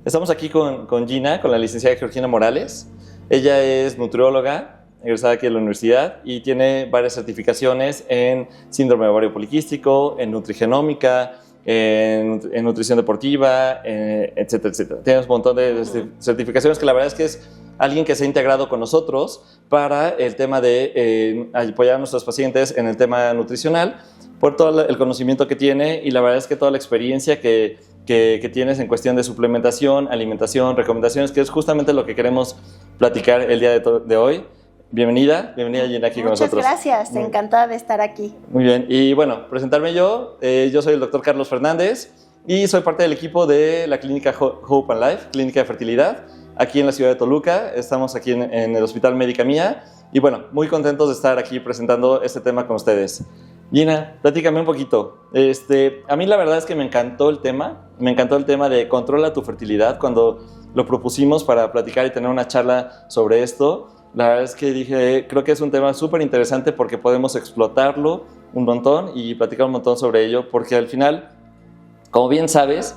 Estamos aquí con Gina, con la licenciada Georgina Morales. Ella es nutrióloga, egresada aquí de la universidad y tiene varias certificaciones en síndrome de ovario poliquístico, en nutrigenómica, en nutrición deportiva, etcétera, etcétera. Tiene un montón de certificaciones que la verdad es que es alguien que se ha integrado con nosotros para el tema de apoyar a nuestros pacientes en el tema nutricional por todo el conocimiento que tiene y la verdad es que toda la experiencia que tienes en cuestión de suplementación, alimentación, recomendaciones, que es justamente lo que queremos platicar el día de hoy. Bienvenida Gina aquí con nosotros. Muchas gracias, encantada de estar aquí. Muy bien, y bueno, presentarme yo soy el doctor Carlos Fernández y soy parte del equipo de la clínica Hope and Life, clínica de fertilidad, aquí en la ciudad de Toluca. Estamos aquí en el Hospital Médica Mía y bueno, muy contentos de estar aquí presentando este tema con ustedes. Gina, platícame un poquito. A mí la verdad es que me encantó el tema de controla tu fertilidad. Cuando lo propusimos para platicar y tener una charla sobre esto, la verdad es que dije, creo que es un tema súper interesante porque podemos explotarlo un montón y platicar un montón sobre ello, porque al final, como bien sabes,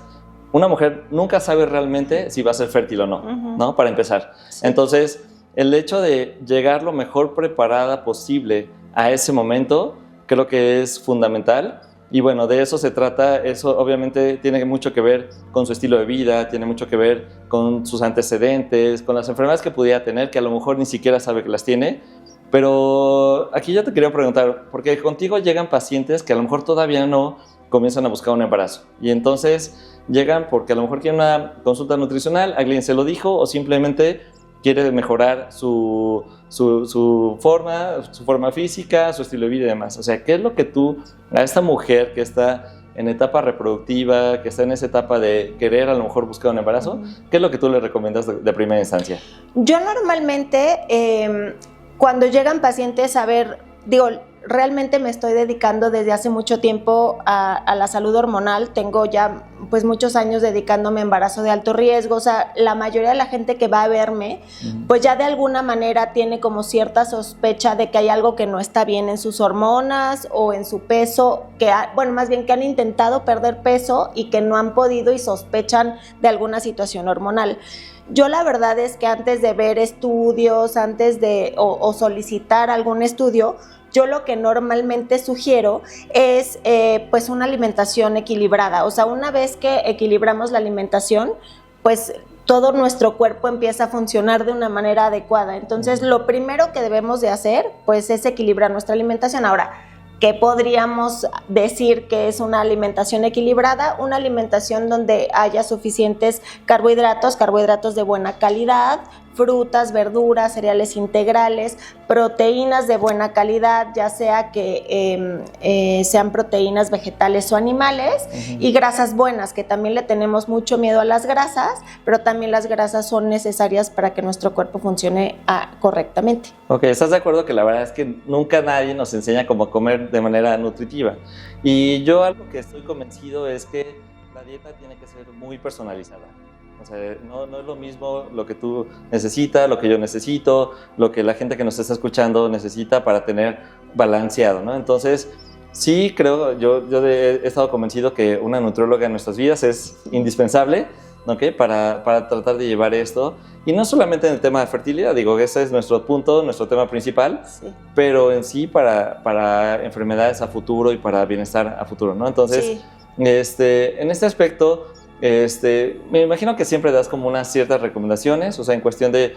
una mujer nunca sabe realmente si va a ser fértil o no, ¿no? Para empezar. Sí. Entonces, el hecho de llegar lo mejor preparada posible a ese momento, creo que es fundamental. Y bueno, de eso se trata. Eso obviamente tiene mucho que ver con su estilo de vida, tiene mucho que ver con sus antecedentes, con las enfermedades que pudiera tener, que a lo mejor ni siquiera sabe que las tiene. Pero aquí yo te quería preguntar, porque contigo llegan pacientes que a lo mejor todavía no comienzan a buscar un embarazo. Y entonces llegan porque a lo mejor quieren una consulta nutricional, alguien se lo dijo, o simplemente quiere mejorar su forma física, su estilo de vida y demás. O sea, ¿qué es lo que tú, a esta mujer que está en etapa reproductiva, que está en esa etapa de querer a lo mejor buscar un embarazo, qué es lo que tú le recomiendas de primera instancia? Yo normalmente, cuando llegan pacientes a ver, realmente me estoy dedicando desde hace mucho tiempo a la salud hormonal. Tengo ya pues muchos años dedicándome a embarazo de alto riesgo. O sea, la mayoría de la gente que va a verme, pues ya de alguna manera tiene como cierta sospecha de que hay algo que no está bien en sus hormonas o en su peso, más bien que han intentado perder peso y que no han podido y sospechan de alguna situación hormonal. Yo la verdad es que antes de ver estudios, antes de o solicitar algún estudio, yo lo que normalmente sugiero es pues una alimentación equilibrada. O sea, una vez que equilibramos la alimentación, pues todo nuestro cuerpo empieza a funcionar de una manera adecuada. Entonces, lo primero que debemos de hacer, pues, es equilibrar nuestra alimentación. Ahora, ¿qué podríamos decir que es una alimentación equilibrada? Una alimentación donde haya suficientes carbohidratos de buena calidad, frutas, verduras, cereales integrales, proteínas de buena calidad, ya sea que sean proteínas vegetales o animales, y grasas buenas, que también le tenemos mucho miedo a las grasas, pero también las grasas son necesarias para que nuestro cuerpo funcione correctamente. Ok, ¿estás de acuerdo que la verdad es que nunca nadie nos enseña cómo comer de manera nutritiva? Y yo algo que estoy convencido es que la dieta tiene que ser muy personalizada. O sea, no es lo mismo lo que tú necesitas, lo que yo necesito, lo que la gente que nos está escuchando necesita para tener balanceado, ¿no? Entonces, sí creo, yo he estado convencido que una nutrióloga en nuestras vidas es indispensable, ¿okay? Para tratar de llevar esto. Y no solamente en el tema de fertilidad, ese es nuestro punto, nuestro tema principal, sí, pero en sí para enfermedades a futuro y para bienestar a futuro, ¿no? Entonces, sí, en este aspecto, me imagino que siempre das como unas ciertas recomendaciones, o sea, en cuestión de,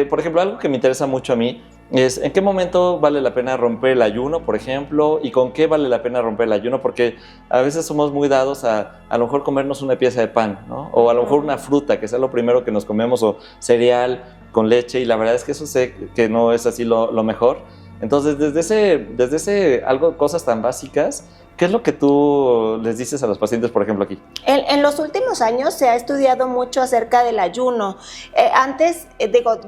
por ejemplo, algo que me interesa mucho a mí es en qué momento vale la pena romper el ayuno, por ejemplo, y con qué vale la pena romper el ayuno, porque a veces somos muy dados a lo mejor comernos una pieza de pan, ¿no? O a lo mejor una fruta, que sea lo primero que nos comemos, o cereal con leche, y la verdad es que eso sé que no es así lo mejor. Entonces, desde ese cosas tan básicas, ¿qué es lo que tú les dices a los pacientes, por ejemplo, aquí? En los últimos años se ha estudiado mucho acerca del ayuno. Antes,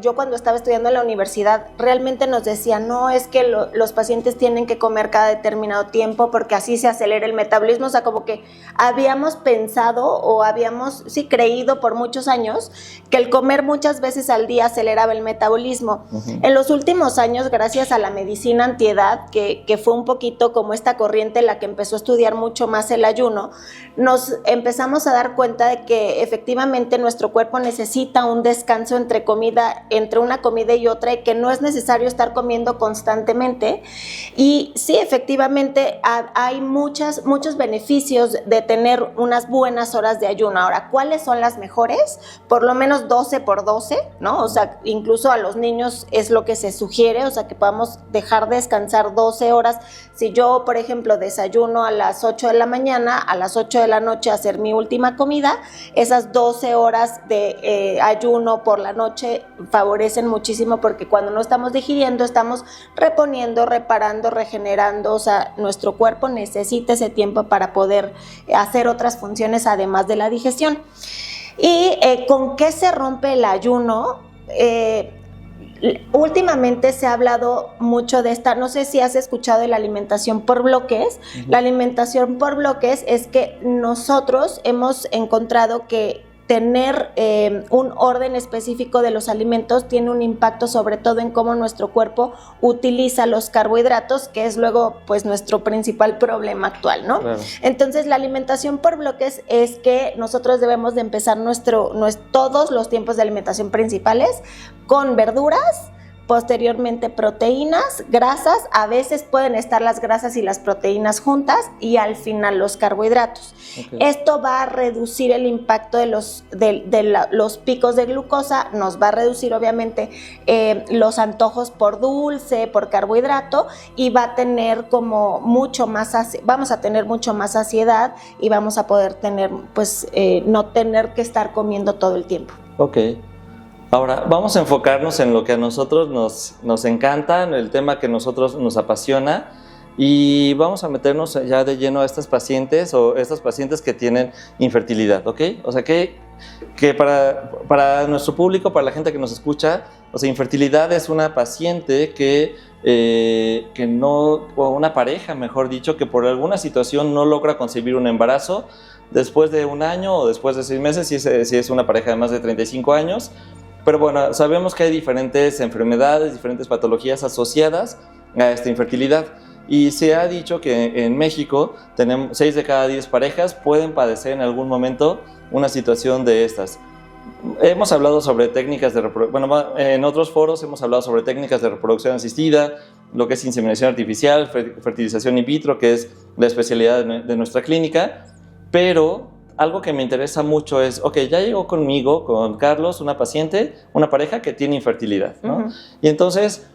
yo cuando estaba estudiando en la universidad, realmente nos decían, no, es que los pacientes tienen que comer cada determinado tiempo porque así se acelera el metabolismo. O sea, como que habíamos pensado o habíamos, sí, creído por muchos años que el comer muchas veces al día aceleraba el metabolismo. En los últimos años, gracias a la medicina antiedad, que fue un poquito como esta corriente en la que empezó empezó a estudiar mucho más el ayuno, nos empezamos a dar cuenta de que efectivamente nuestro cuerpo necesita un descanso entre una comida y otra, y que no es necesario estar comiendo constantemente. Y sí, efectivamente hay muchos beneficios de tener unas buenas horas de ayuno. Ahora, ¿cuáles son las mejores? Por lo menos 12 por 12, ¿no? O sea, incluso a los niños es lo que se sugiere, o sea, que podamos dejar descansar 12 horas. Si yo, por ejemplo, desayuno a las 8 de la mañana, a las 8 de la noche hacer mi última comida, esas 12 horas de ayuno por la noche favorecen muchísimo, porque cuando no estamos digiriendo, estamos reponiendo, reparando, regenerando. O sea, nuestro cuerpo necesita ese tiempo para poder hacer otras funciones además de la digestión. ¿Y con qué se rompe el ayuno? Últimamente se ha hablado mucho de esta, no sé si has escuchado de la alimentación por bloques. La alimentación por bloques es que nosotros hemos encontrado que tener un orden específico de los alimentos tiene un impacto sobre todo en cómo nuestro cuerpo utiliza los carbohidratos, que es luego pues nuestro principal problema actual, ¿no? Claro. Entonces la alimentación por bloques es que nosotros debemos de empezar todos los tiempos de alimentación principales con verduras, posteriormente proteínas, grasas, a veces pueden estar las grasas y las proteínas juntas, y al final los carbohidratos. Okay. Esto va a reducir el impacto de los picos de glucosa, nos va a reducir obviamente los antojos por dulce, por carbohidrato, y va a tener como vamos a tener mucho más saciedad, y vamos a poder tener, pues, no tener que estar comiendo todo el tiempo. Ok. Ahora, vamos a enfocarnos en lo que a nosotros nos encanta, en el tema que a nosotros nos apasiona, y vamos a meternos ya de lleno a estas pacientes que tienen infertilidad, ¿ok? O sea, que para nuestro público, para la gente que nos escucha, o sea, infertilidad es una paciente o una pareja, mejor dicho, que por alguna situación no logra concebir un embarazo después de un año o después de 6 meses, si es una pareja de más de 35 años. Pero bueno, sabemos que hay diferentes enfermedades, diferentes patologías asociadas a esta infertilidad. Y se ha dicho que en México 6 de cada 10 parejas pueden padecer en algún momento una situación de estas. Hemos hablado sobre técnicas de reproducción, bueno, en otros foros hemos hablado sobre técnicas de reproducción asistida, lo que es inseminación artificial, fertilización in vitro, que es la especialidad de nuestra clínica, pero algo que me interesa mucho es, ok, ya llegó conmigo, con Carlos, una pareja que tiene infertilidad, ¿no? Uh-huh. Y entonces,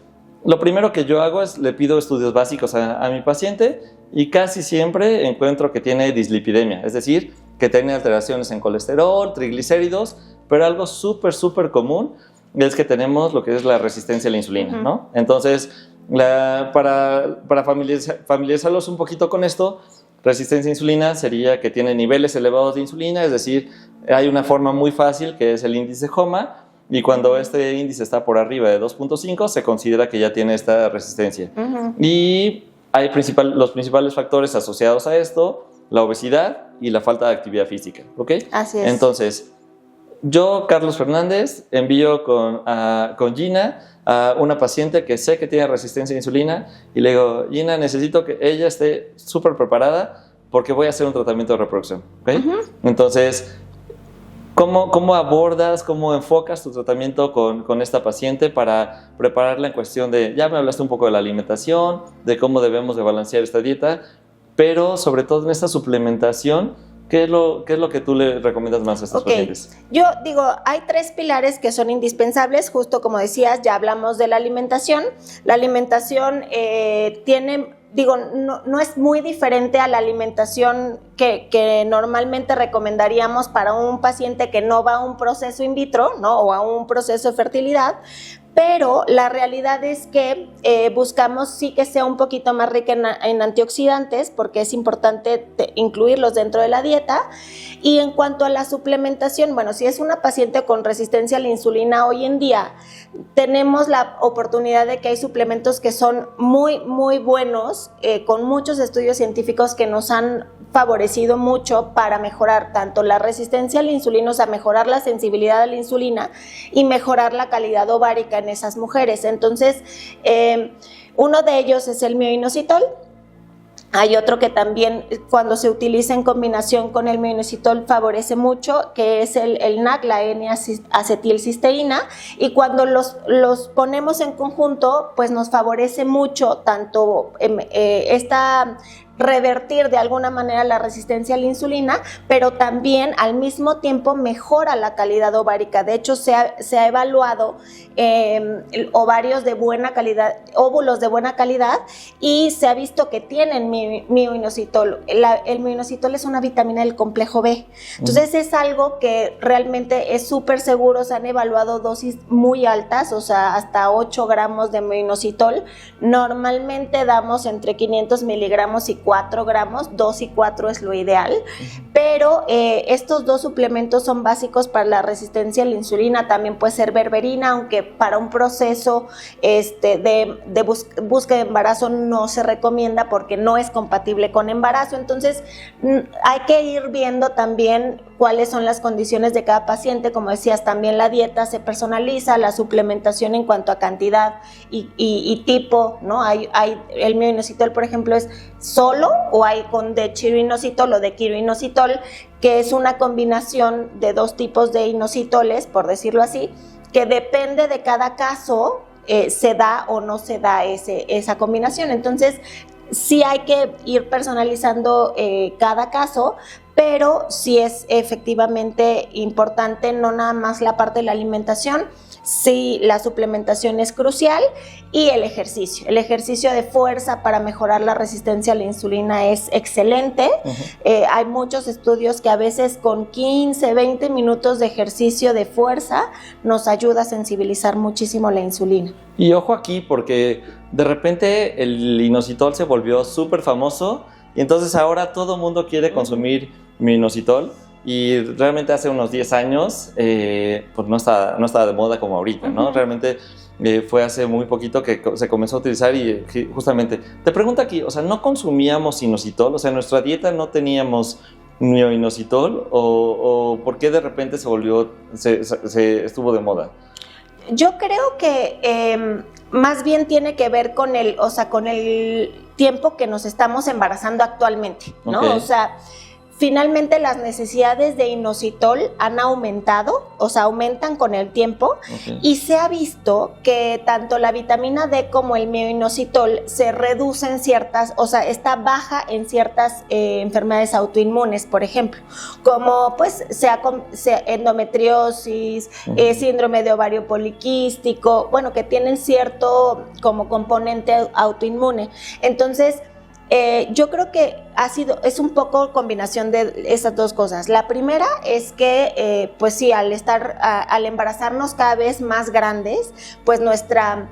lo primero que yo hago es, le pido estudios básicos a mi paciente, y casi siempre encuentro que tiene dislipidemia, es decir, que tiene alteraciones en colesterol, triglicéridos, pero algo súper común es que tenemos lo que es la resistencia a la insulina, uh-huh, ¿no? Entonces, para familiarizarlos un poquito con esto, resistencia a insulina sería que tiene niveles elevados de insulina, es decir, hay una forma muy fácil que es el índice HOMA, y cuando este índice está por arriba de 2.5 se considera que ya tiene esta resistencia. Uh-huh. Y hay los principales factores asociados a esto, la obesidad y la falta de actividad física, ¿ok? Así es. Entonces, yo, Carlos Fernández, envío con Gina a una paciente que sé que tiene resistencia a insulina, y le digo, Gina, necesito que ella esté súper preparada porque voy a hacer un tratamiento de reproducción, ¿ok? Uh-huh. Entonces, ¿cómo abordas, cómo enfocas tu tratamiento con esta paciente para prepararla en cuestión de, ya me hablaste un poco de la alimentación, de cómo debemos de balancear esta dieta, pero sobre todo en esta suplementación? ¿Qué es lo que tú le recomiendas más a estas pacientes? Yo digo, hay 3 pilares que son indispensables, justo como decías, ya hablamos de la alimentación. La alimentación no es muy diferente a la alimentación que normalmente recomendaríamos para un paciente que no va a un proceso in vitro, ¿no? O a un proceso de fertilidad, pero la realidad es que buscamos sí que sea un poquito más rica en antioxidantes, porque es importante incluirlos dentro de la dieta. Y en cuanto a la suplementación, bueno, si es una paciente con resistencia a la insulina hoy en día, tenemos la oportunidad de que hay suplementos que son muy, muy buenos, con muchos estudios científicos que nos han favorecido mucho para mejorar tanto la resistencia a la insulina, o sea, mejorar la sensibilidad a la insulina y mejorar la calidad ovárica en esas mujeres. Entonces, uno de ellos es el mioinositol. Hay otro que también cuando se utiliza en combinación con el mioinositol favorece mucho, que es el NAC, la N-acetilcisteína, y cuando los ponemos en conjunto, pues nos favorece mucho tanto revertir de alguna manera la resistencia a la insulina, pero también al mismo tiempo mejora la calidad ovárica. De hecho, se ha evaluado ovarios de buena calidad, óvulos de buena calidad, y se ha visto que tienen mioinositol. El mioinositol es una vitamina del complejo B. Entonces es algo que realmente es súper seguro. Se han evaluado dosis muy altas, o sea, hasta 8 gramos de mioinositol. Normalmente damos entre 500 miligramos y 4 gramos, 2 y 4 es lo ideal, pero estos dos suplementos son básicos para la resistencia a la insulina. También puede ser berberina, aunque para un proceso de búsqueda de embarazo no se recomienda porque no es compatible con embarazo. Entonces hay que ir viendo también cuáles son las condiciones de cada paciente. Como decías, también la dieta se personaliza, la suplementación en cuanto a cantidad y tipo, ¿no? El mioinositol, por ejemplo, es solo, o hay con dechiroinositol o dequiroinositol, que es una combinación de dos tipos de inositoles, por decirlo así, que depende de cada caso, se da o no se da esa combinación. Entonces, sí hay que ir personalizando cada caso, pero sí es efectivamente importante no nada más la parte de la alimentación, sí la suplementación es crucial, y el ejercicio de fuerza para mejorar la resistencia a la insulina es excelente. Hay muchos estudios que a veces con 15, 20 minutos de ejercicio de fuerza nos ayuda a sensibilizar muchísimo la insulina. Y ojo aquí, porque de repente el inositol se volvió súper famoso y entonces ahora todo el mundo quiere consumir mioinositol, y realmente hace unos 10 años pues no estaba de moda como ahorita, ¿no? Realmente fue hace muy poquito que se comenzó a utilizar, y justamente te pregunto aquí, o sea, ¿no consumíamos inositol? O sea, en nuestra dieta no teníamos mioinositol, o ¿por qué de repente se estuvo de moda? Yo creo que más bien tiene que ver con el tiempo que nos estamos embarazando actualmente, ¿no? Okay. O sea, finalmente las necesidades de inositol han aumentado, o sea, aumentan con el tiempo. Okay. Y se ha visto que tanto la vitamina D como el mioinositol se reducen o sea, está baja en ciertas enfermedades autoinmunes, por ejemplo, como pues sea endometriosis, síndrome de ovario poliquístico, bueno, que tienen cierto como componente autoinmune. Entonces, yo creo que es un poco combinación de esas dos cosas. La primera es que, pues sí, al embarazarnos cada vez más grandes, pues nuestra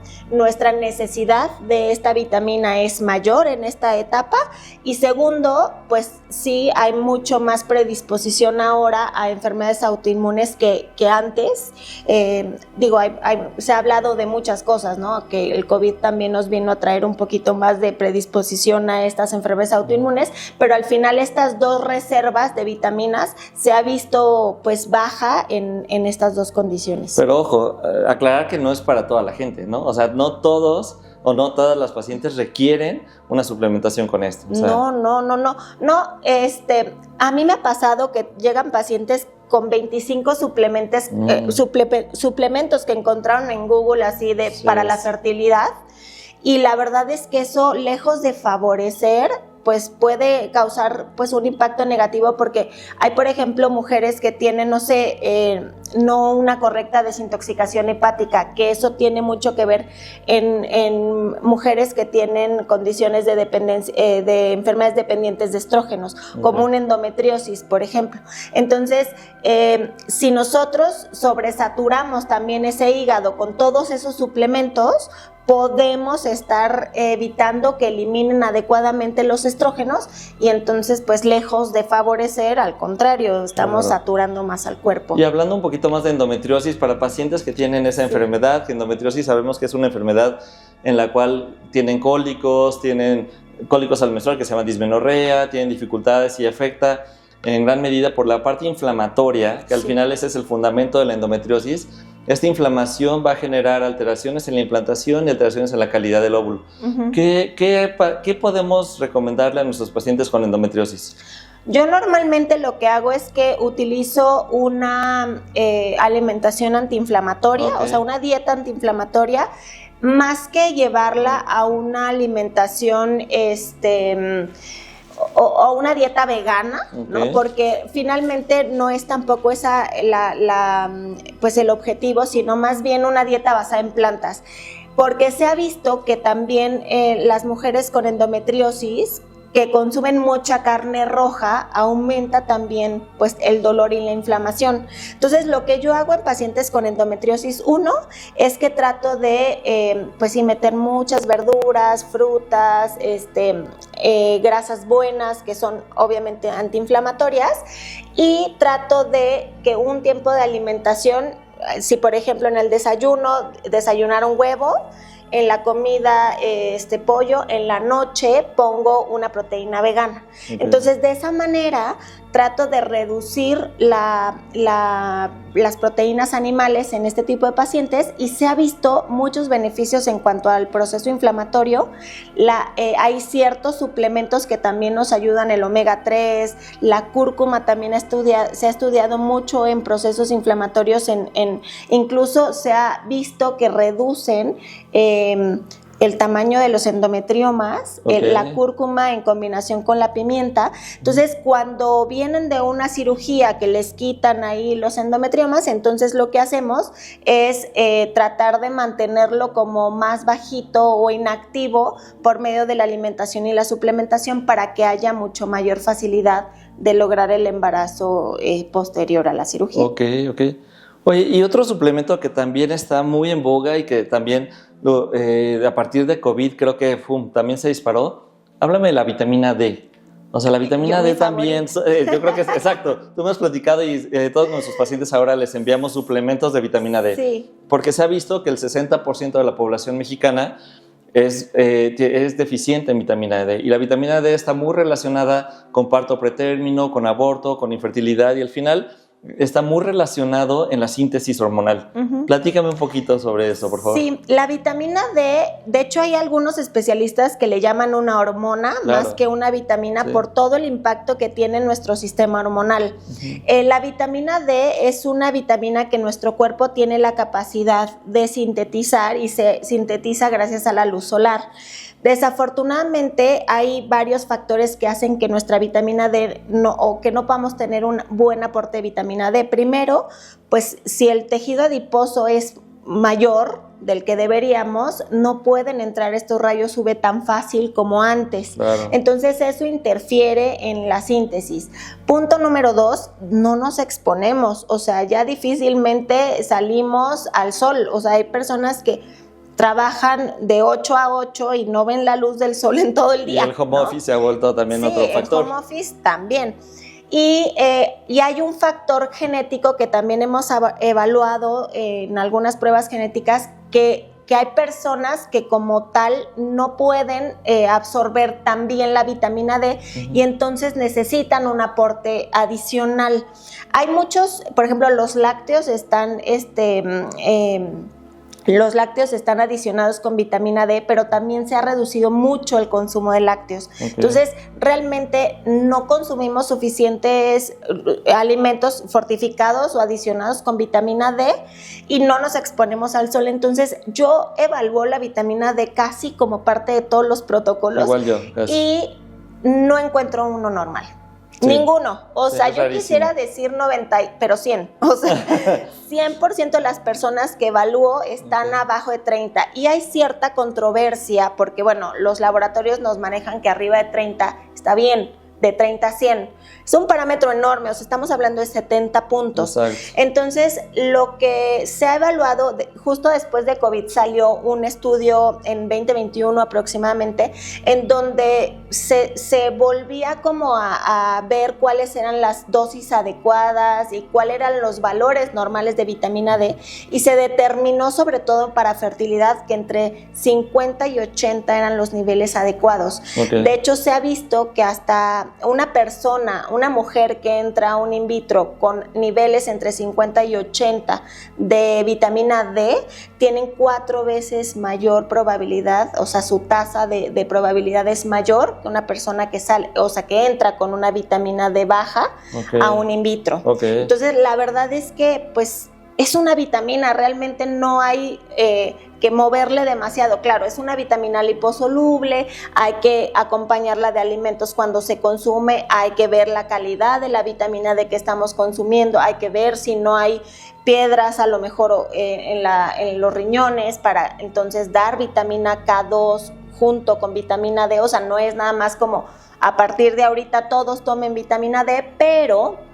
necesidad de esta vitamina es mayor en esta etapa. Y segundo, pues sí, hay mucho más predisposición ahora a enfermedades autoinmunes que antes. Se ha hablado de muchas cosas, ¿no? Que el COVID también nos vino a traer un poquito más de predisposición a estas enfermedades autoinmunes, pero al final estas dos reservas de vitaminas se ha visto pues baja en estas dos condiciones. Pero ojo, aclarar que no es para toda la gente, ¿no? O sea, no todos o no todas las pacientes requieren una suplementación con esto. O sea, no. A mí me ha pasado que llegan pacientes con 25 suplementos que encontraron en Google así para la fertilidad, y la verdad es que eso, lejos de favorecer, pues puede causar pues un impacto negativo, porque hay, por ejemplo, mujeres que tienen, no una correcta desintoxicación hepática, que eso tiene mucho que ver en mujeres que tienen condiciones de dependencia, de enfermedades dependientes de estrógenos, como una endometriosis, por ejemplo. Entonces, si nosotros sobresaturamos también ese hígado con todos esos suplementos, podemos estar evitando que eliminen adecuadamente los estrógenos, y entonces pues lejos de favorecer, al contrario, estamos saturando más al cuerpo. Y hablando un poquito más de endometriosis, para pacientes que tienen esa enfermedad, que endometriosis sabemos que es una enfermedad en la cual tienen cólicos al menstruar que se llama dismenorrea, tienen dificultades y afecta en gran medida por la parte inflamatoria, que al final ese es el fundamento de la endometriosis. esta inflamación va a generar alteraciones en la implantación y alteraciones en la calidad del óvulo. Ujú. ¿Qué podemos recomendarle a nuestros pacientes con endometriosis? Yo normalmente lo que hago es que utilizo una alimentación antiinflamatoria, Ok. o sea, una dieta antiinflamatoria, más que llevarla a una alimentación, o una dieta vegana, ¿no? Ok. Porque finalmente no es tampoco esa pues el objetivo, sino más bien una dieta basada en plantas. Porque se ha visto que también las mujeres con endometriosis que consumen mucha carne roja aumenta también pues el dolor y la inflamación. Entonces lo que yo hago en pacientes con endometriosis, uno, es que trato de pues sí meter muchas verduras, frutas, grasas buenas que son obviamente antiinflamatorias, y trato de que un tiempo de alimentación, si por ejemplo en el desayuno desayunar un huevo, en la comida pollo, en la noche pongo una proteína vegana. Okay. Entonces de esa manera trato de reducir las proteínas animales en este tipo de pacientes, y se ha visto muchos beneficios en cuanto al proceso inflamatorio. Hay ciertos suplementos que también nos ayudan, el omega 3, la cúrcuma también se ha estudiado mucho en procesos inflamatorios, incluso se ha visto que reducen el tamaño de los endometriomas, okay. La cúrcuma en combinación con la pimienta. Entonces, cuando vienen de una cirugía que les quitan ahí los endometriomas, entonces lo que hacemos es tratar de mantenerlo como más bajito o inactivo por medio de la alimentación y la suplementación, para que haya mucho mayor facilidad de lograr el embarazo posterior a la cirugía. Ok. Oye, y otro suplemento que también está muy en boga y que también a partir de COVID creo que también se disparó. Háblame de la vitamina D. O sea, la vitamina D también, yo creo que es exacto. Tú me has platicado y todos nuestros pacientes ahora les enviamos suplementos de vitamina D. Sí. Porque se ha visto que el 60% de la población mexicana es deficiente en vitamina D. Y la vitamina D está muy relacionada con parto pretérmino, con aborto, con infertilidad, y al final está muy relacionado en la síntesis hormonal. Uh-huh. Platícame un poquito sobre eso, por favor. Sí, la vitamina D, de hecho hay algunos especialistas que le llaman una hormona, claro, más que una vitamina, sí, por todo el impacto que tiene en nuestro sistema hormonal. Uh-huh. La vitamina D es una vitamina que nuestro cuerpo tiene la capacidad de sintetizar, y se sintetiza gracias a la luz solar. Desafortunadamente hay varios factores que hacen que nuestra vitamina D que no podamos tener un buen aporte de vitamina D. Primero, pues si el tejido adiposo es mayor del que deberíamos, no pueden entrar estos rayos UV tan fácil como antes. Claro. Entonces eso interfiere en la síntesis. Punto número 2, no nos exponemos, o sea, ya difícilmente salimos al sol. O sea, hay personas que trabajan de 8 a 8 y no ven la luz del sol en todo el día. Y el home office se ha vuelto también otro factor. Sí, el home office también. Y hay un factor genético que también hemos evaluado en algunas pruebas genéticas, que hay personas que como tal no pueden absorber tan bien la vitamina D, uh-huh, y entonces necesitan un aporte adicional. Hay muchos, por ejemplo, los lácteos están los lácteos están adicionados con vitamina D, pero también se ha reducido mucho el consumo de lácteos. Okay. Entonces, realmente no consumimos suficientes alimentos fortificados o adicionados con vitamina D, y no nos exponemos al sol. Entonces, yo evalúo la vitamina D casi como parte de todos los protocolos. Igual yo, casi. Y no encuentro uno normal. Sí. Ninguno, o sea, yo quisiera decir 90, pero 100, o sea, 100% de las personas que evalúo están abajo de 30, y hay cierta controversia, porque bueno, los laboratorios nos manejan que arriba de 30 está bien, de 30 a 100, es un parámetro enorme, o sea, estamos hablando de 70 puntos. Exacto. Entonces, lo que se ha evaluado, justo después de COVID salió un estudio en 2021 aproximadamente, en donde se volvía como a ver cuáles eran las dosis adecuadas y cuáles eran los valores normales de vitamina D, y se determinó, sobre todo para fertilidad, que entre 50 y 80 eran los niveles adecuados. Okay. De hecho, se ha visto que hasta una persona una mujer que entra a un in vitro con niveles entre 50 y 80 de vitamina D, tienen 4 veces mayor probabilidad, o sea, su tasa de probabilidad es mayor que una persona que sale, o sea, que entra con una vitamina D baja a un in vitro. Entonces, la verdad es que, pues, es una vitamina, realmente no hay que moverle demasiado. Claro, es una vitamina liposoluble, hay que acompañarla de alimentos cuando se consume, hay que ver la calidad de la vitamina D que estamos consumiendo, hay que ver si no hay piedras a lo mejor en los riñones para entonces dar vitamina K2 junto con vitamina D. O sea, no es nada más como a partir de ahorita todos tomen vitamina D, pero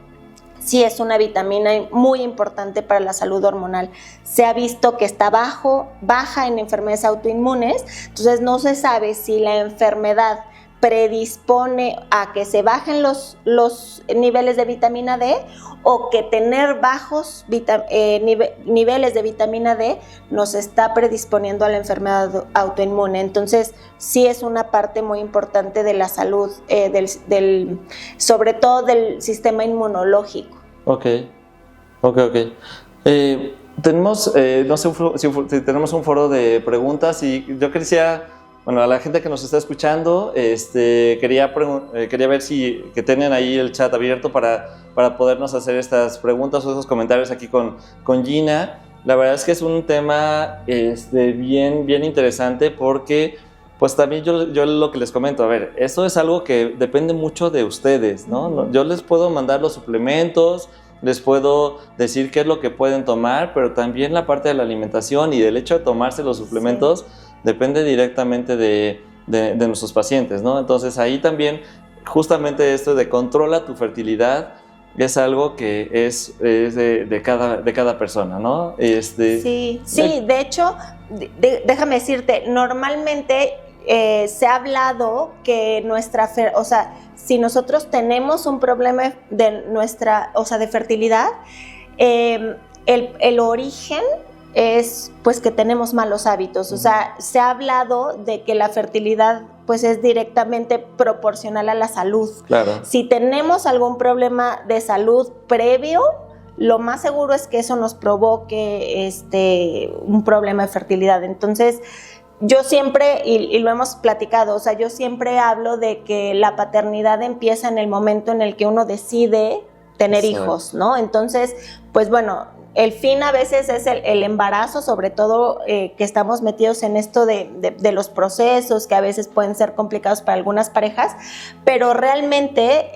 sí es una vitamina muy importante para la salud hormonal. Se ha visto que está baja en enfermedades autoinmunes, entonces no se sabe si la enfermedad predispone a que se bajen los niveles de vitamina D o que tener bajos niveles de vitamina D nos está predisponiendo a la enfermedad autoinmune. Entonces, sí es una parte muy importante de la salud, sobre todo del sistema inmunológico. Ok. Tenemos, no sé si tenemos un foro de preguntas y yo quería... Bueno, a la gente que nos está escuchando, quería ver si que tienen ahí el chat abierto para podernos hacer estas preguntas o esos comentarios aquí con Gina. La verdad es que es un tema bien interesante porque, pues también yo lo que les comento, a ver, esto es algo que depende mucho de ustedes, ¿no? Yo les puedo mandar los suplementos, les puedo decir qué es lo que pueden tomar, pero también la parte de la alimentación y del hecho de tomarse los suplementos, sí, depende directamente de nuestros pacientes, ¿no? Entonces ahí también justamente esto de controla tu fertilidad es algo que es de cada persona, ¿no? Sí, de hecho, déjame decirte, normalmente se ha hablado que o sea, si nosotros tenemos un problema de fertilidad, el origen es pues que tenemos malos hábitos. O sea, se ha hablado de que la fertilidad pues es directamente proporcional a la salud. Claro. Si tenemos algún problema de salud previo, lo más seguro es que eso nos provoque un problema de fertilidad. Entonces, yo siempre, y lo hemos platicado, o sea, yo siempre hablo de que la paternidad empieza en el momento en el que uno decide tener hijos, ¿no? Entonces, pues bueno, el fin a veces es el embarazo, sobre todo que estamos metidos en esto de los procesos que a veces pueden ser complicados para algunas parejas, pero realmente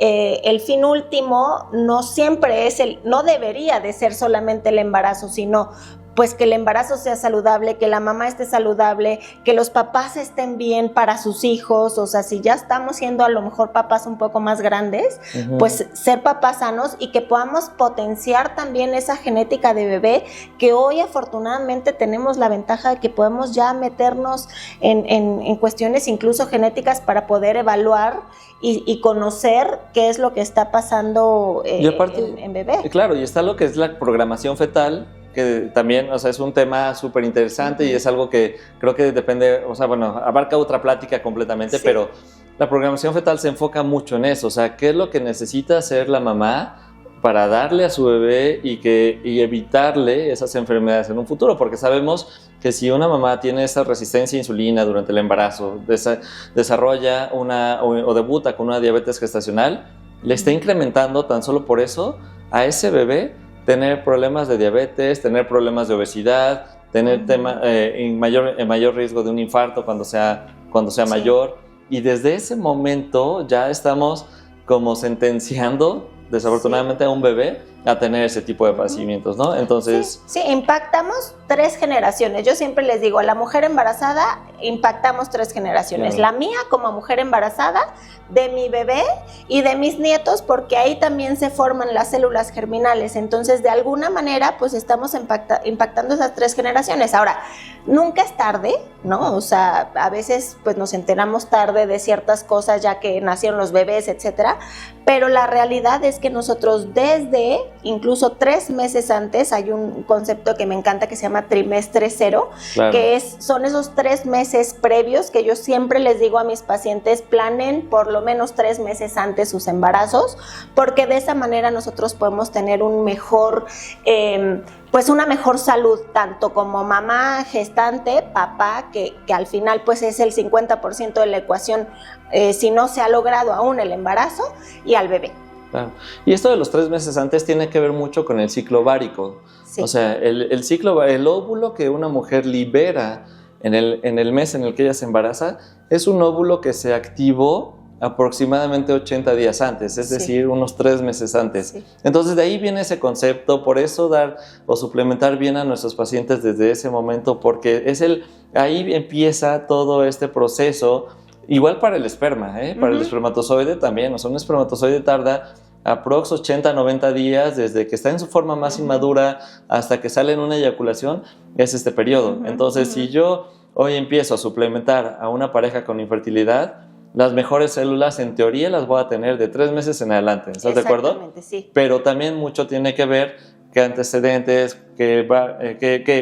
el fin último no siempre no debería de ser solamente el embarazo, sino pues que el embarazo sea saludable, que la mamá esté saludable, que los papás estén bien para sus hijos. O sea, si ya estamos siendo a lo mejor papás un poco más grandes, pues ser papás sanos y que podamos potenciar también esa genética de bebé, que hoy afortunadamente tenemos la ventaja de que podemos ya meternos en cuestiones incluso genéticas para poder evaluar y conocer qué es lo que está pasando en bebé. Claro, y está lo que es la programación fetal, que también, o sea, es un tema súper interesante y es algo que creo que depende, o sea, bueno, abarca otra plática completamente, sí, pero la programación fetal se enfoca mucho en eso, o sea, qué es lo que necesita hacer la mamá para darle a su bebé y evitarle esas enfermedades en un futuro, porque sabemos que si una mamá tiene esa resistencia a insulina durante el embarazo, desarrolla o debuta con una diabetes gestacional, le está incrementando tan solo por eso a ese bebé tener problemas de diabetes, tener problemas de obesidad, tener en mayor riesgo de un infarto cuando sea sí, mayor. Y desde ese momento ya estamos como sentenciando, desafortunadamente, a un bebé a tener ese tipo de padecimientos, ¿no? Entonces... Sí, impactamos 3 generaciones. Yo siempre les digo, a la mujer embarazada impactamos 3 generaciones. Claro. La mía como mujer embarazada, de mi bebé y de mis nietos, porque ahí también se forman las células germinales. Entonces, de alguna manera, pues estamos impactando esas 3 generaciones. Ahora, nunca es tarde, ¿no? O sea, a veces pues nos enteramos tarde de ciertas cosas ya que nacieron los bebés, etcétera. pero la realidad es que nosotros desde incluso 3 meses antes, hay un concepto que me encanta que se llama trimestre cero, claro, que son esos 3 meses previos que yo siempre les digo a mis pacientes, planen por lo menos 3 meses antes sus embarazos, porque de esa manera nosotros podemos tener un mejor, pues una mejor salud, tanto como mamá, gestante, papá, que al final pues es el 50% de la ecuación, si no se ha logrado aún el embarazo, y al bebé. Claro. Y esto de los 3 meses antes tiene que ver mucho con el ciclo ovárico. Sí. O sea, el ciclo, el óvulo que una mujer libera en el mes en el que ella se embaraza, es un óvulo que se activó aproximadamente 80 días antes, es decir, unos 3 meses antes. Sí. Entonces de ahí viene ese concepto, por eso dar o suplementar bien a nuestros pacientes desde ese momento, porque ahí empieza todo este proceso, igual para el esperma, para el espermatozoide también, o sea, un espermatozoide tarda aprox 80 a 90 días desde que está en su forma más inmadura hasta que sale en una eyaculación, es este periodo. Entonces, si yo hoy empiezo a suplementar a una pareja con infertilidad, las mejores células en teoría las voy a tener de 3 meses en adelante, ¿estás de acuerdo? Exactamente, sí. Pero también mucho tiene que ver qué antecedentes,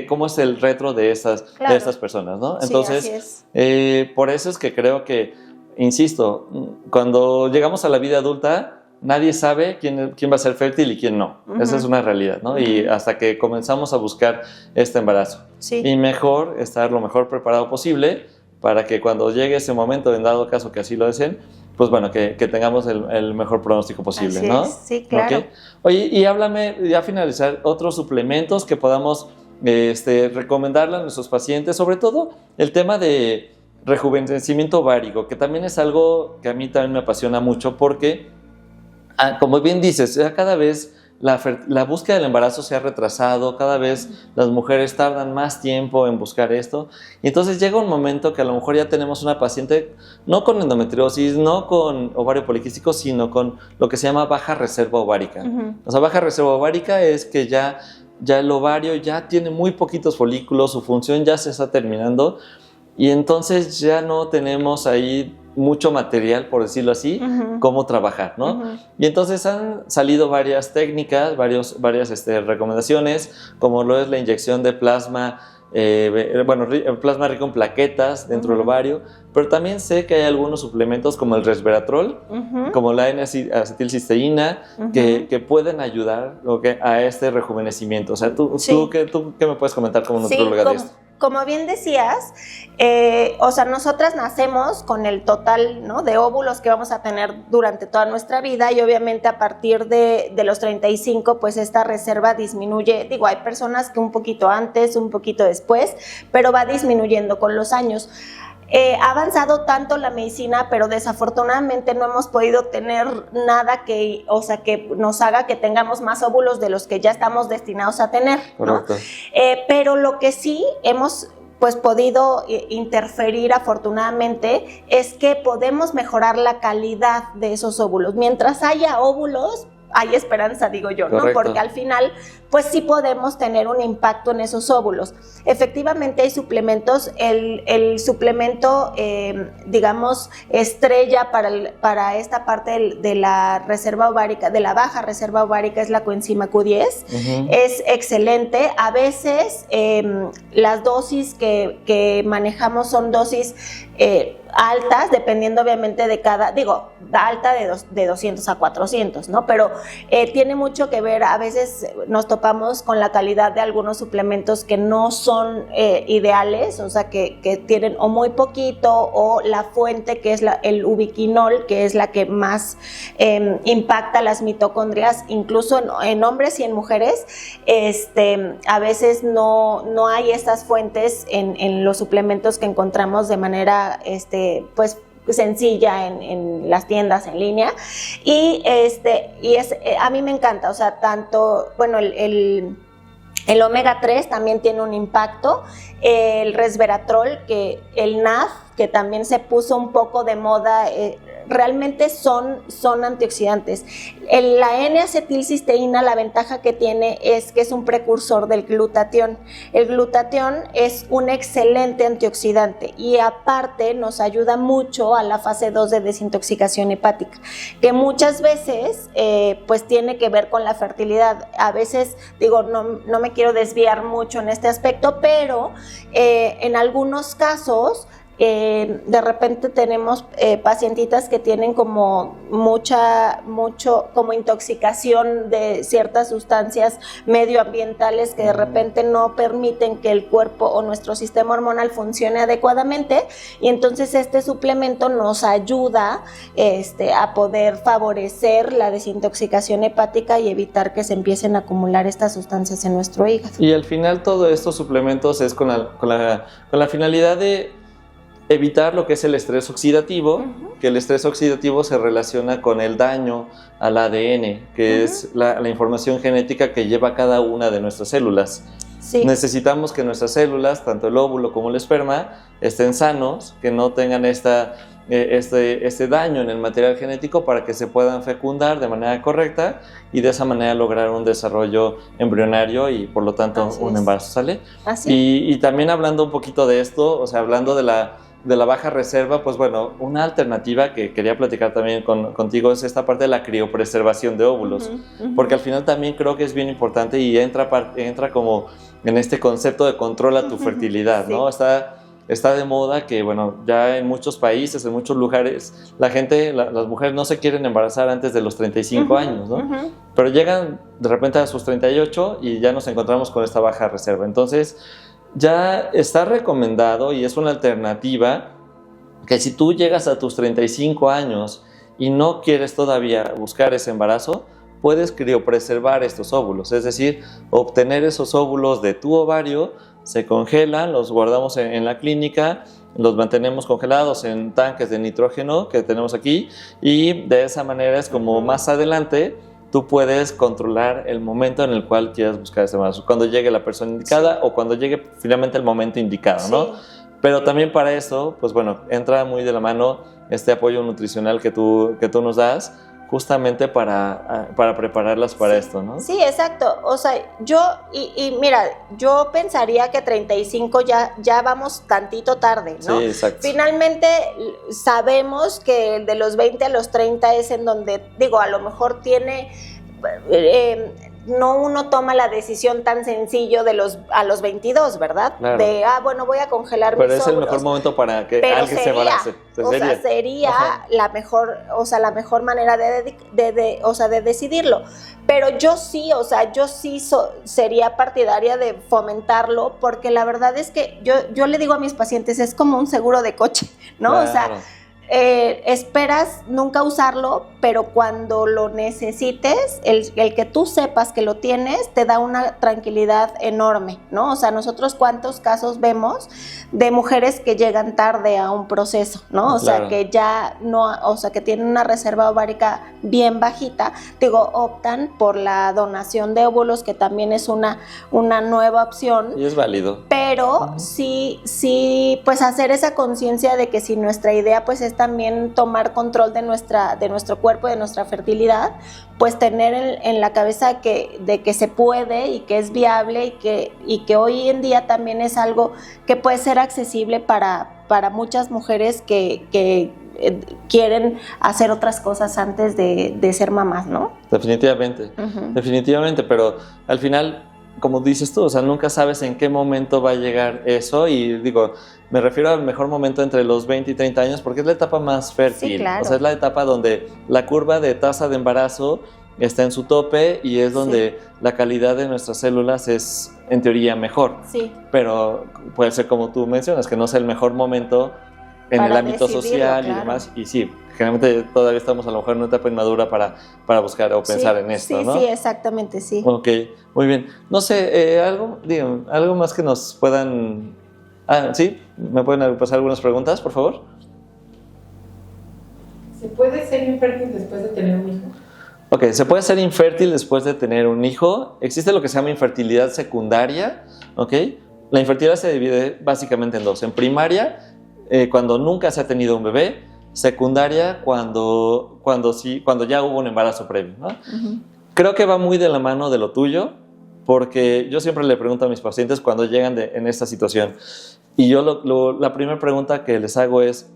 cómo es el retro de estas personas, ¿no? Entonces, sí, así es. Por eso es que creo que, insisto, cuando llegamos a la vida adulta, nadie sabe quién va a ser fértil y quién no. Esa es una realidad, ¿no? Y hasta que comenzamos a buscar este embarazo. Sí. Y mejor estar lo mejor preparado posible para que cuando llegue ese momento, en dado caso que así lo deseen, pues bueno, que tengamos el mejor pronóstico posible, así ¿no? Es. Sí, claro. ¿Okay? Oye, y háblame, ya a finalizar, otros suplementos que podamos recomendarle a nuestros pacientes, sobre todo el tema de rejuvenecimiento ovárico, que también es algo que a mí también me apasiona mucho porque, como bien dices, ya cada vez la búsqueda del embarazo se ha retrasado, cada vez las mujeres tardan más tiempo en buscar esto, y entonces llega un momento que a lo mejor ya tenemos una paciente no con endometriosis, no con ovario poliquístico, sino con lo que se llama baja reserva ovárica. O sea, baja reserva ovárica es que ya el ovario ya tiene muy poquitos folículos, su función ya se está terminando, y entonces ya no tenemos ahí mucho material, por decirlo así, cómo trabajar, ¿no? Y entonces han salido varias técnicas, varias recomendaciones, como lo es la inyección de plasma, plasma rico en plaquetas dentro del ovario, pero también sé que hay algunos suplementos como el resveratrol, como la N-acetilcisteína, que pueden ayudar a este rejuvenecimiento. O sea, ¿tú qué me puedes comentar como nutróloga de esto? Como bien decías, o sea, nosotras nacemos con el total, ¿no?, de óvulos que vamos a tener durante toda nuestra vida, y obviamente a partir de los 35, pues esta reserva disminuye. Digo, hay personas que un poquito antes, un poquito después, pero va disminuyendo con los años. Ha avanzado tanto la medicina, pero desafortunadamente no hemos podido tener nada que nos haga que tengamos más óvulos de los que ya estamos destinados a tener, ¿no? Pero lo que sí hemos podido interferir afortunadamente es que podemos mejorar la calidad de esos óvulos. Mientras haya óvulos, hay esperanza, digo yo, ¿no? Porque al final, pues sí podemos tener un impacto en esos óvulos. Efectivamente hay suplementos, el suplemento, digamos, estrella para esta parte de la reserva ovárica, de la baja reserva ovárica, es la coenzima Q10. Es excelente. A veces las dosis que manejamos son dosis altas, dependiendo obviamente de alta de 200 a 400, ¿no? Pero tiene mucho que ver, a veces nos topamos con la calidad de algunos suplementos que no son ideales, o sea, que tienen o muy poquito, o la fuente, que es el ubiquinol, que es la que más impacta las mitocondrias, incluso en hombres y en mujeres. A veces no hay estas fuentes en los suplementos que encontramos de manera pues sencilla en las tiendas en línea, y a mí me encanta, o sea, tanto, bueno, el omega 3 también tiene un impacto, el resveratrol, el NAD, que también se puso un poco de moda realmente son antioxidantes. La N-acetilcisteína, la ventaja que tiene es que es un precursor del glutatión. El glutatión es un excelente antioxidante y aparte nos ayuda mucho a la fase 2 de desintoxicación hepática, que muchas veces pues tiene que ver con la fertilidad. A veces, digo, no me quiero desviar mucho en este aspecto, pero en algunos casos de repente tenemos pacientitas que tienen como como intoxicación de ciertas sustancias medioambientales que de repente no permiten que el cuerpo o nuestro sistema hormonal funcione adecuadamente, y entonces este suplemento nos ayuda a poder favorecer la desintoxicación hepática y evitar que se empiecen a acumular estas sustancias en nuestro hígado. Y al final todos estos suplementos es con la finalidad de evitar lo que es el estrés oxidativo, que el estrés oxidativo se relaciona con el daño al ADN, que es la información genética que lleva cada una de nuestras células. Sí. Necesitamos que nuestras células, tanto el óvulo como el esperma, estén sanos, que no tengan este daño en el material genético para que se puedan fecundar de manera correcta y de esa manera lograr un desarrollo embrionario y por lo tanto un embarazo, ¿sale? Y también hablando un poquito de esto, o sea, hablando de la baja reserva, pues bueno, una alternativa que quería platicar también contigo es esta parte de la criopreservación de óvulos, porque al final también creo que es bien importante y entra como en este concepto de controla tu fertilidad, ¿no? Está de moda que, bueno, ya en muchos países, en muchos lugares, las mujeres no se quieren embarazar antes de los 35 años, ¿no? Pero llegan de repente a sus 38 y ya nos encontramos con esta baja reserva. Entonces, ya está recomendado y es una alternativa que si tú llegas a tus 35 años y no quieres todavía buscar ese embarazo, puedes criopreservar estos óvulos, es decir, obtener esos óvulos de tu ovario, se congelan, los guardamos en la clínica, los mantenemos congelados en tanques de nitrógeno que tenemos aquí y de esa manera es como más adelante tú puedes controlar el momento en el cual quieras buscar ese embarazo, cuando llegue la persona indicada o cuando llegue finalmente el momento indicado, ¿no? Pero también para eso, pues bueno, entra muy de la mano este apoyo nutricional que tú nos das, justamente para prepararlas para esto, ¿no? Sí, exacto. O sea, mira, yo pensaría que 35 ya vamos tantito tarde, ¿no? Sí, exacto. Finalmente sabemos que de los 20 a los 30 es en donde, digo, a lo mejor no uno toma la decisión tan sencillo a los 22, ¿verdad? Claro. De, bueno, voy a congelar mis óvulos. Pero es el mejor momento para que alguien se embarace. Sería la mejor manera de decidirlo. Pero yo sí sería partidaria de fomentarlo, porque la verdad es que yo le digo a mis pacientes, es como un seguro de coche, ¿no? Claro. O sea, esperas nunca usarlo, pero cuando lo necesites, el que tú sepas que lo tienes, te da una tranquilidad enorme, ¿no? O sea, nosotros cuántos casos vemos de mujeres que llegan tarde a un proceso, ¿no? O sea, que ya no, o sea, que tienen una reserva ovárica bien bajita, optan por la donación de óvulos, que también es una nueva opción. Y es válido. Pero sí, pues hacer esa conciencia de que si nuestra idea pues es también tomar control de nuestro cuerpo, de nuestra fertilidad, pues tener en la cabeza de que se puede y que es viable y que hoy en día también es algo que puede ser accesible para muchas mujeres que quieren hacer otras cosas antes de ser mamás, ¿no? Definitivamente, definitivamente, pero al final, como dices tú, o sea, nunca sabes en qué momento va a llegar eso y digo, me refiero al mejor momento entre los 20 y 30 años porque es la etapa más fértil. Sí, claro. O sea, es la etapa donde la curva de tasa de embarazo está en su tope y es donde la calidad de nuestras células es, en teoría, mejor. Sí. Pero puede ser como tú mencionas, que no sea el mejor momento en el ámbito social y demás. Y sí, generalmente todavía estamos a lo mejor en una etapa inmadura para buscar o pensar en esto, ¿no? Sí, exactamente, sí. Ok, muy bien. No sé, algo más que nos puedan... ¿sí? ¿Me pueden pasar algunas preguntas, por favor? ¿Se puede ser infértil después de tener un hijo? Ok, se puede ser infértil después de tener un hijo. Existe lo que se llama infertilidad secundaria, ¿ok? La infertilidad se divide básicamente en dos. En primaria, cuando nunca se ha tenido un bebé, secundaria cuando ya hubo un embarazo previo, ¿no? Creo que va muy de la mano de lo tuyo, porque yo siempre le pregunto a mis pacientes cuando llegan en esta situación, y yo la primera pregunta que les hago es: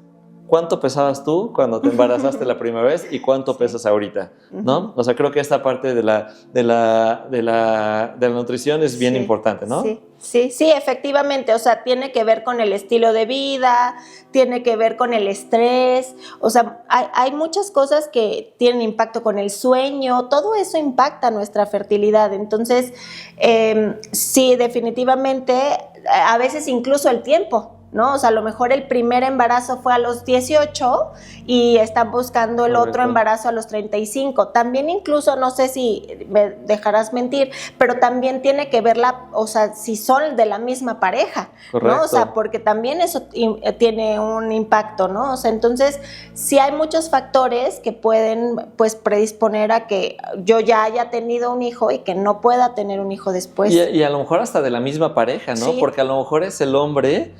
¿cuánto pesabas tú cuando te embarazaste la primera vez y cuánto pesas ahorita? ¿No? O sea, creo que esta parte de la nutrición es bien importante, ¿no? Sí, efectivamente. O sea, tiene que ver con el estilo de vida, tiene que ver con el estrés. O sea, hay muchas cosas que tienen impacto con el sueño. Todo eso impacta nuestra fertilidad. Entonces, sí, definitivamente, a veces incluso el tiempo, ¿no? O sea, a lo mejor el primer embarazo fue a los 18 y están buscando el otro embarazo a los 35. También incluso, no sé si me dejarás mentir, pero también tiene que ver o sea, si son de la misma pareja, ¿no? O sea, porque también eso tiene un impacto, ¿no? O sea, entonces sí hay muchos factores que pueden, pues, predisponer a que yo ya haya tenido un hijo y que no pueda tener un hijo después. Y a lo mejor hasta de la misma pareja, ¿no? Sí. Porque a lo mejor es el hombre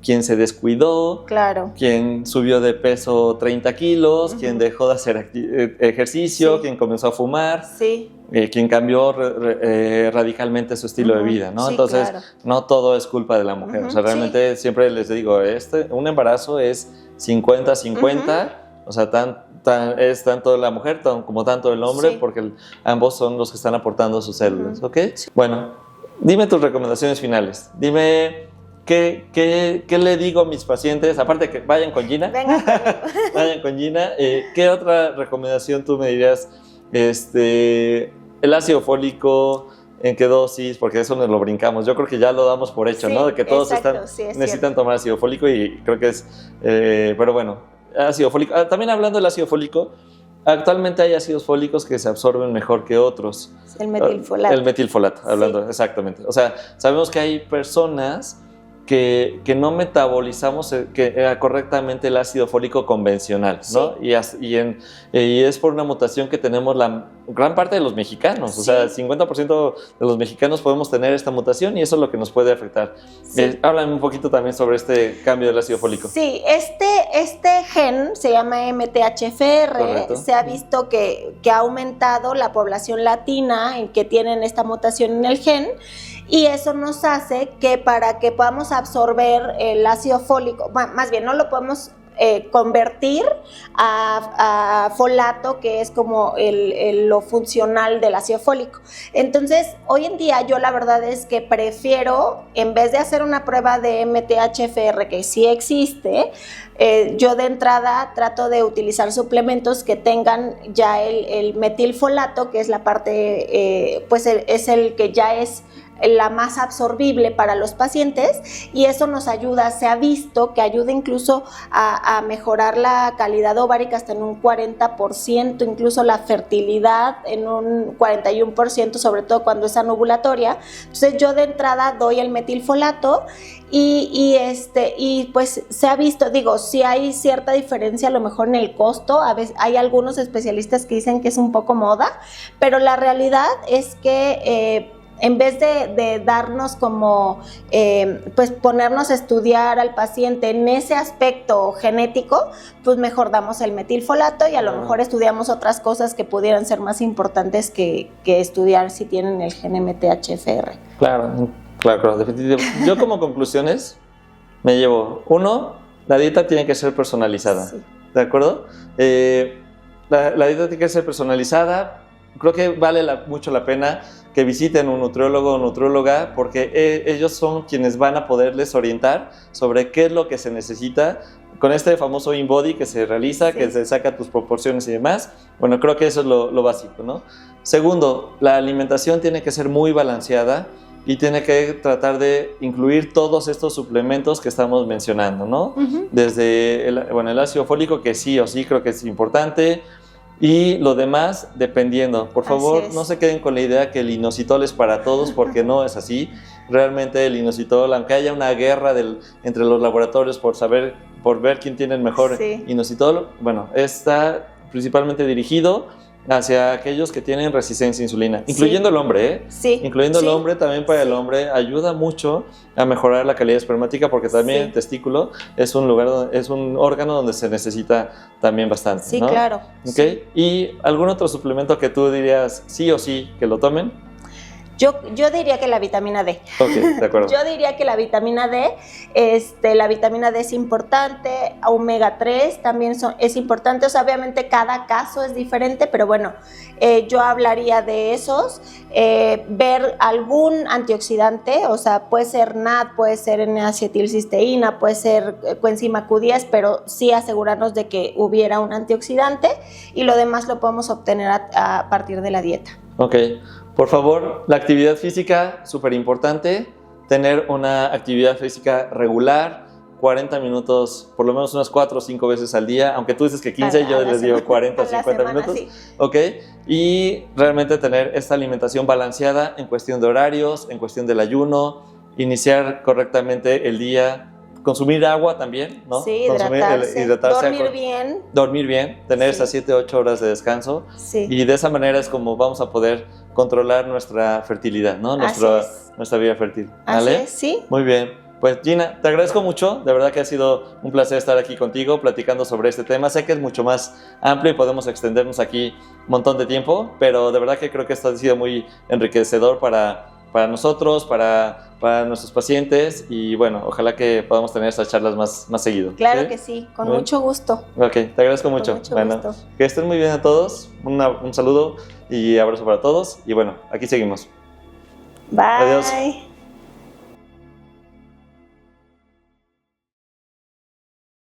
quien se descuidó, claro, quien subió de peso 30 kilos, quien dejó de hacer ejercicio, quien comenzó a fumar, quien cambió radicalmente su estilo de vida, ¿no? Entonces, claro, no todo es culpa de la mujer. O sea, realmente siempre les digo, un embarazo es 50-50, o sea, es tanto la mujer como tanto el hombre, porque ambos son los que están aportando sus células, ¿ok? Bueno, dime tus recomendaciones finales. Dime... ¿Qué le digo a mis pacientes? Aparte que vayan con Gina. Vayan con Gina. ¿Qué otra recomendación tú me dirías? El ácido fólico, ¿en qué dosis? Porque eso nos lo brincamos. Yo creo que ya lo damos por hecho, ¿no? De que todos necesitan tomar ácido fólico y creo que es... pero bueno, ácido fólico. También hablando del ácido fólico, actualmente hay ácidos fólicos que se absorben mejor que otros. El metilfolato. El metilfolato, hablando, exactamente. O sea, sabemos que hay personas que no metabolizamos correctamente el ácido fólico convencional, ¿no? Y es por una mutación que tenemos la gran parte de los mexicanos. O sea, el 50% de los mexicanos podemos tener esta mutación y eso es lo que nos puede afectar. Háblame un poquito también sobre este cambio del ácido fólico. Sí, este gen se llama MTHFR. Correcto. Se ha visto que ha aumentado la población latina en que tienen esta mutación en el gen. Y eso nos hace que para que podamos absorber el ácido fólico, más bien no lo podemos convertir a folato, que es como lo funcional del ácido fólico. Entonces, hoy en día yo la verdad es que prefiero, en vez de hacer una prueba de MTHFR, que sí existe, yo de entrada trato de utilizar suplementos que tengan ya el metilfolato, que es la parte, pues es el que ya es la más absorbible para los pacientes, y eso nos ayuda, se ha visto que ayuda incluso a mejorar la calidad ovárica hasta en un 40%, incluso la fertilidad en un 41%, sobre todo cuando es anovulatoria. Entonces yo de entrada doy el metilfolato y pues se ha visto, digo, sí hay cierta diferencia a lo mejor en el costo, a veces hay algunos especialistas que dicen que es un poco moda, pero la realidad es que en vez de darnos como, pues ponernos a estudiar al paciente en ese aspecto genético, pues mejor damos el metilfolato y a lo mejor estudiamos otras cosas que pudieran ser más importantes que estudiar si tienen el gen MTHFR. Claro, definitivamente. Yo como conclusiones me llevo, 1, la dieta tiene que ser personalizada, ¿de acuerdo? La dieta tiene que ser personalizada. Creo que vale mucho la pena que visiten un nutriólogo o nutrióloga, porque ellos son quienes van a poderles orientar sobre qué es lo que se necesita con este famoso InBody que se realiza, que se saca tus proporciones y demás. Bueno, creo que eso es lo básico, ¿no? Segundo, la alimentación tiene que ser muy balanceada y tiene que tratar de incluir todos estos suplementos que estamos mencionando, ¿no? Desde el ácido fólico, que sí o sí creo que es importante, y lo demás dependiendo. Por favor, no se queden con la idea que el inositol es para todos, porque no es así. Realmente el inositol, aunque haya una guerra entre los laboratorios por ver quién tiene el mejor inositol, bueno, está principalmente dirigido hacia aquellos que tienen resistencia a insulina, incluyendo el hombre, ¿eh? Sí. Incluyendo el hombre, también para el Sí. hombre ayuda mucho a mejorar la calidad espermática porque también Sí. el testículo es un lugar, es un órgano donde se necesita también bastante, Sí, ¿no? claro. ¿Ok? Sí. ¿Y algún otro suplemento que tú dirías sí o sí que lo tomen? Yo diría que la vitamina D. Ok, de acuerdo. Yo diría que la vitamina D es importante, omega 3 también es importante, o sea, obviamente cada caso es diferente, pero bueno, yo hablaría de esos, ver algún antioxidante, o sea, puede ser NAD, puede ser N-acetilcisteína, puede ser coenzima Q10, pero sí asegurarnos de que hubiera un antioxidante y lo demás lo podemos obtener a partir de la dieta. Ok, por favor, la actividad física, súper importante, tener una actividad física regular, 40 minutos, por lo menos unas 4 o 5 veces al día, aunque tú dices que 15, yo les digo 40 o 50 minutos, sí. ok, y realmente tener esta alimentación balanceada en cuestión de horarios, en cuestión del ayuno, iniciar correctamente el día, consumir agua también, ¿no? Sí, Consumir, hidratarse, dormir bien, tener Sí. esas 7-8 horas de descanso, sí. y de esa manera es como vamos a poder controlar nuestra fertilidad, ¿no? Nuestra vida fértil. Así ¿Vale? es, sí. Muy bien. Pues Gina, te agradezco mucho, de verdad que ha sido un placer estar aquí contigo platicando sobre este tema. Sé que es mucho más amplio y podemos extendernos aquí un montón de tiempo, pero de verdad que creo que esto ha sido muy enriquecedor para nosotros, para nuestros pacientes y bueno, ojalá que podamos tener estas charlas más seguido. Claro que sí, con Muy mucho gusto. Ok, te agradezco mucho. Con mucho Bueno, gusto. que estén muy bien a todos, un saludo y abrazo para todos y bueno, aquí seguimos. Bye. Adiós.